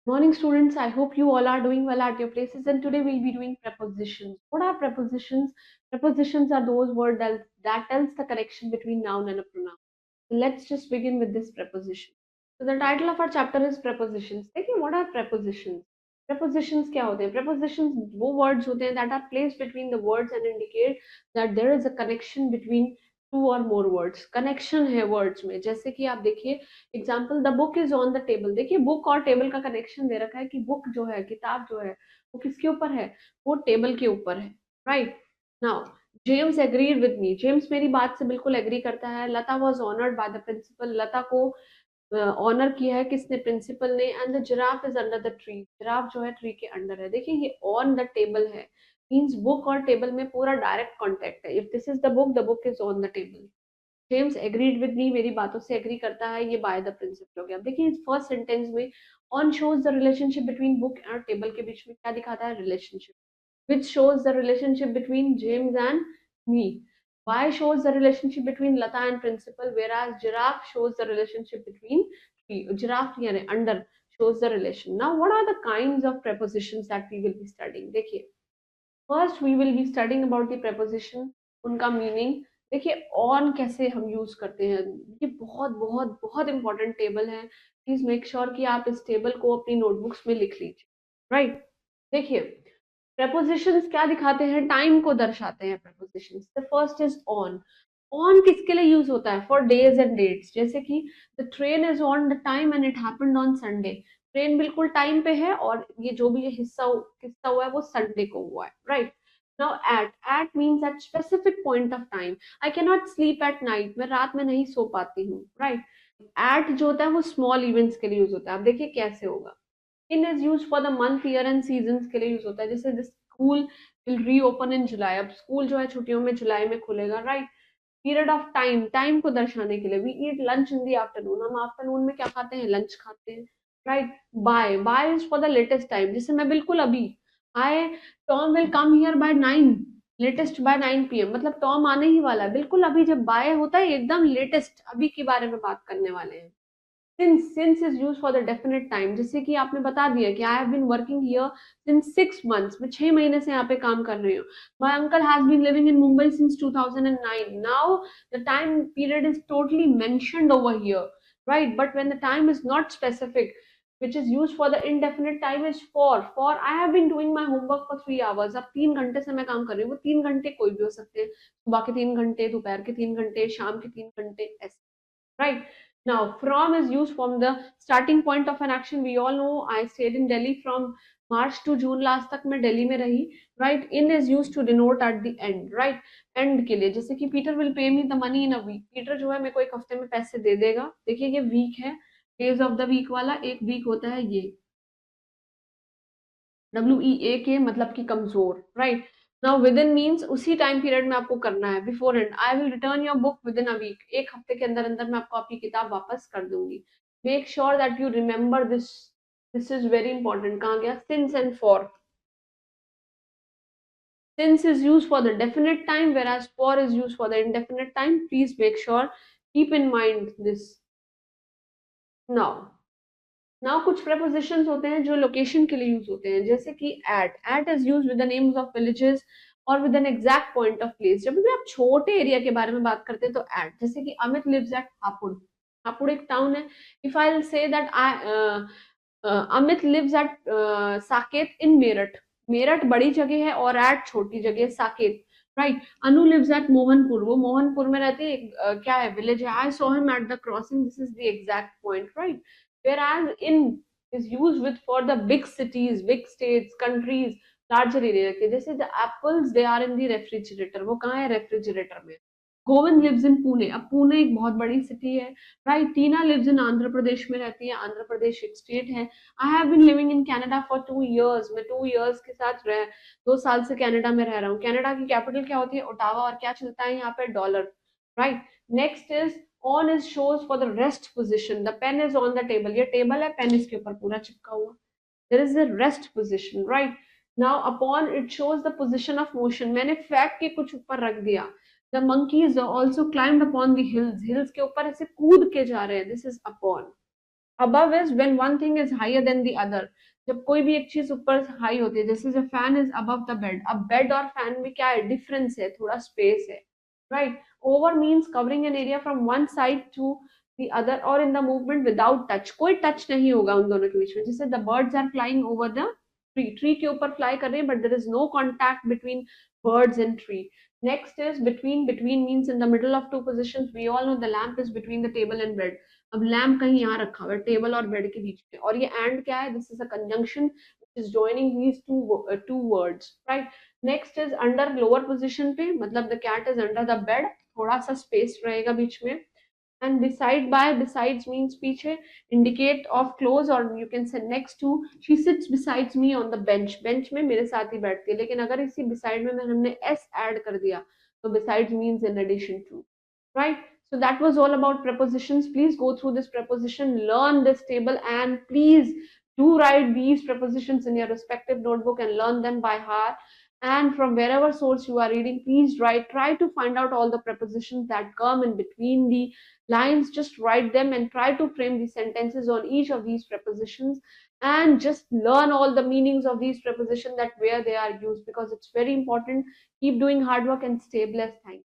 Morning students, I hope you all are doing well at your places, and today we'll be doing prepositions. What are prepositions? Prepositions are those words that tells the connection between noun and a pronoun. So let's just begin with this preposition. So the title of our chapter is prepositions. देखिए what are prepositions? Prepositions क्या होते हैं? Prepositions वो words होते हैं that are placed between the words and indicate that there is a connection between two or more words. Connection है words में. जैसे कि आप देखिए example the book is on the table. देखिए बुक और टेबल का कनेक्शन दे रखा है कि बुक जो है, किताब जो है, वो किसके ऊपर है? वो टेबल के ऊपर है। Right now James agreed with me. James मेरी बात से बिल्कुल एग्री करता है। Lata was honoured by the principal. Lata को ऑनर किया है किसने? प्रिंसिपल ने। And the giraffe is under the tree. Giraffe जो है ट्री के अंडर है। देखिए ये ऑन द टेबल है, मीन्स बुक और टेबल में पूरा डायरेक्ट कॉन्टेक्ट है। If this is the book is on the table. James agreed with मी, मेरी बातों से एग्री करता है, ये बाय द प्रिंसिपल हो गया। अब देखिए फर्स्ट सेंटेंस में on shows the relationship between book और टेबल के बीच में क्या दिखाता है? Relationship. Which shows the relationship between James and me. Why shows the relationship between Lata and principal, whereas giraffe shows the relationship between tree. Giraffe यानी under shows the relation. Now what are the kinds of prepositions that we will be studying? देखिए first we will be studying about the preposition, उनका meaning. देखिए on कैसे हम use करते हैं, ये बहुत बहुत बहुत इंपॉर्टेंट टेबल है। प्लीज मेक श्योर कि आप इस टेबल को अपनी नोटबुक्स में लिख लीजिए। राइट देखिए prepositions क्या दिखाते हैं? टाइम को दर्शाते हैं prepositions. The first is on. On किसके लिए यूज होता है? For days and dates. जैसे कि the train is on the time and it happened on Sunday. Train बिल्कुल टाइम पे है और ये जो भी ये किस्सा हुआ है वो संडे को हुआ है। Right now at means at specific point of time. I can not sleep at night, मैं रात में नहीं सो पाती हूँ। राइट एट जो होता है वो स्मॉल इवेंट्स के लिए यूज होता है। आप देखिए कैसे होगा। In is use for the month, year and season के लिए यूज होता है। जैसे the school will reopen in July. अब स्कूल जो है छुट्टियों में जुलाई में खुलेगा। Right period of time, time को दर्शाने के लिए we eat lunch in the afternoon. हम आफ्टरनून में क्या खाते हैं? लंच खाते हैं। Right by, by is for the latest time. जैसे मैं बिल्कुल अभी आई Tom will come here bye 9, latest by 9 PM, मतलब टॉम आने ही वाला है बिल्कुल अभी। जब बाय होता है एकदम लेटेस्ट, अभी के बारे में बात करने वाले हैं। Since is use for the definite time. जैसे कि आपने बता दिया कि I have been working here since 6 months, मैं 6 महीने से यहाँ पे काम कर रही हूँ। My uncle has been living in Mumbai since 2009। Now the time period is totally mentioned over here. Right but when the time is not specific, which is used for the indefinite time, is for I have been doing my homework for 3 hours। अब 3 घंटे से मैं काम कर रही हूँ। वो 3 घंटे कोई भी हो सकते हैं, सुबह के 3 घंटे, दोपहर के 3 घंटे, शाम के 3 घंटे, ऐसे। Right now from is used from the starting point of an action. We all know I stayed in Delhi from March to June, last तक मैं दिल्ली में रही। Right in is used to denote at the end. Right end के लिए, जैसे कि Peter will pay me the money in a week। Peter जो है मेरे को एक हफ्ते में पैसे दे देगा। देखिए ये week है, days of the week वाला। एक week होता है ये WEAK, मतलब कि कमजोर। Right now within means उसी टाइम पीरियड में आपको करना है। Before and I will return your book within a week, एक हफ्ते के अंदर अंदर मैं आपको आपकी किताब वापस कर दूंगी। Make sure that you remember this, this is very important. कहाँ गया? Since and for. Since is used for the definite time, whereas for is used for the indefinite time. Please make sure, keep in mind this. Now कुछ prepositions होते हैं जो location के लिए use होते हैं। जैसे कि at is use with the names of villages और with an exact point of place. जब भी आप छोटे एरिया के बारे में बात करते हैं तो एट, जैसे कि अमित लिव्स एट हापुड़। हापुड़ एक टाउन है। If I say that I Amit lives at Saket in Meerut. Meerut बड़ी जगह है और एट छोटी जगह है, Saket. Right Anu lives at Mohanpur, वो मोहनपुर में रहती है। क्या है? विलेज है। I saw him at the crossing, this is the exact point. Right whereas in is used with for the big cities, big states, countries, larger area के। जैसे the apples they are in the refrigerator, वो कहाँ है? Refrigerator में। Govind lives in Pune. अब पुणे एक बहुत बड़ी सिटी है। Right Tina lives in Andhra Pradesh में रहती है। आंध्र प्रदेश एक स्टेट है। I have been living in Canada for 2 years, मैं 2 years के साथ 2 साल से कनाडा में रह रहा हूँ। कनाडा की कैपिटल क्या होती है? ओटावा। और क्या चलता है यहाँ पे? Dollar. Right next is on is shows for the rest position, the pen is on the table। ये टेबल है, पेन इसके ऊपर पूरा चिपका हुआ। there is a rest position। right now upon it shows the position of motion, मैंने फेंक के कुछ ऊपर रख दिया। the monkeys also climbed upon the hills, hills के ऊपर ऐसे कूद के जा रहे हैं, this is upon। above is when one thing is higher than the other. जब कोई भी एक चीज ऊपर हाई होती है, जैसे जब fan is above the bed, अब बेड और फैन में क्या है, डिफरेंस है, थोड़ा स्पेस है, right. Over means covering an area from one side to the other or in the movement without touch, कोई टच नहीं होगा उन दोनों के बीच में. जैसे the birds are flying over the tree के ऊपर फ्लाई कर रहे हैं, but there is no contact between birds and tree. Next is between. Between means in the middle of two positions. We all know the lamp is between the table and bed. अब lamp कहीं यहाँ रखा हुआ है table और bed के बीच में, और ये एंड क्या है, this is a conjunction which is joining these two words, right. Next is under, lower position पे, मतलब the cat is under the bed, थोड़ा सा स्पेस रहेगा बीच में. And beside by, besides means पीछे, indicate of close or you can say next to. she sits besides me on the bench. bench में मेरे साथ ही बैठती है, लेकिन अगर इसी beside में हमने s ऐड कर दिया तो besides means in addition to, right. So that was all about prepositions. Please go through this preposition, learn this table, and please do write these prepositions in your respective notebook and learn them by heart. And from wherever source you are reading, please write, try to find out all the prepositions that come in between the lines. Just write them and try to frame the sentences on each of these prepositions, and just learn all the meanings of these prepositions, that where they are used, because it's very important. Keep doing hard work and stay blessed. Thank you.